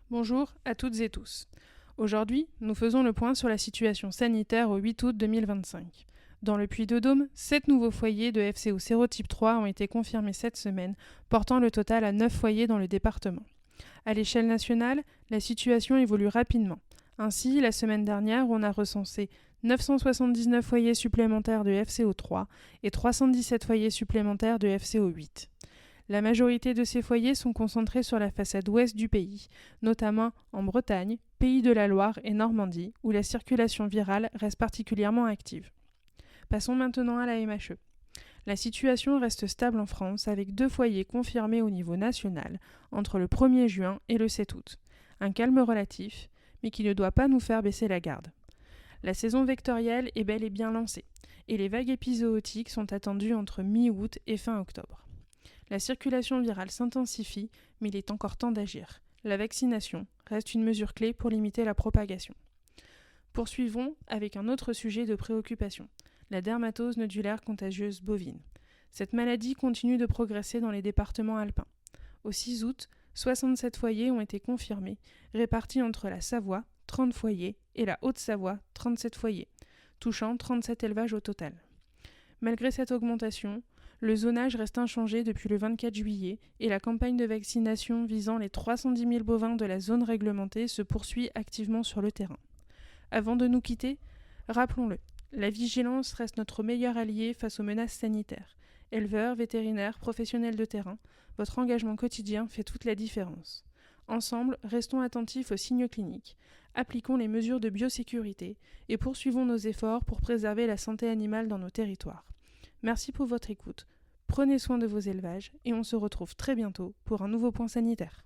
Bonjour à toutes et tous. Aujourd'hui, nous faisons le point sur la situation sanitaire au 8 août 2025. Dans le Puy-de-Dôme, 7 nouveaux foyers de FCO sérotype 3 ont été confirmés cette semaine, portant le total à 9 foyers dans le département. À l'échelle nationale, la situation évolue rapidement. Ainsi, la semaine dernière, on a recensé 979 foyers supplémentaires de FCO 3 et 317 foyers supplémentaires de FCO 8. La majorité de ces foyers sont concentrés sur la façade ouest du pays, notamment en Bretagne, Pays de la Loire et Normandie, où la circulation virale reste particulièrement active. Passons maintenant à la MHE. La situation reste stable en France avec 2 foyers confirmés au niveau national entre le 1er juin et le 7 août. Un calme relatif, mais qui ne doit pas nous faire baisser la garde. La saison vectorielle est bel et bien lancée, et les vagues épizootiques sont attendues entre mi-août et fin octobre. La circulation virale s'intensifie, mais il est encore temps d'agir. La vaccination reste une mesure clé pour limiter la propagation. Poursuivons avec un autre sujet de préoccupation, la dermatose nodulaire contagieuse bovine. Cette maladie continue de progresser dans les départements alpins. Au 6 août, 67 foyers ont été confirmés, répartis entre la Savoie, 30 foyers, et la Haute-Savoie, 37 foyers, touchant 37 élevages au total. Malgré cette augmentation, le zonage reste inchangé depuis le 24 juillet et la campagne de vaccination visant les 310 000 bovins de la zone réglementée se poursuit activement sur le terrain. Avant de nous quitter, rappelons-le, la vigilance reste notre meilleur allié face aux menaces sanitaires. Éleveurs, vétérinaires, professionnels de terrain, votre engagement quotidien fait toute la différence. Ensemble, restons attentifs aux signes cliniques, appliquons les mesures de biosécurité et poursuivons nos efforts pour préserver la santé animale dans nos territoires. Merci pour votre écoute, prenez soin de vos élevages et on se retrouve très bientôt pour un nouveau point sanitaire.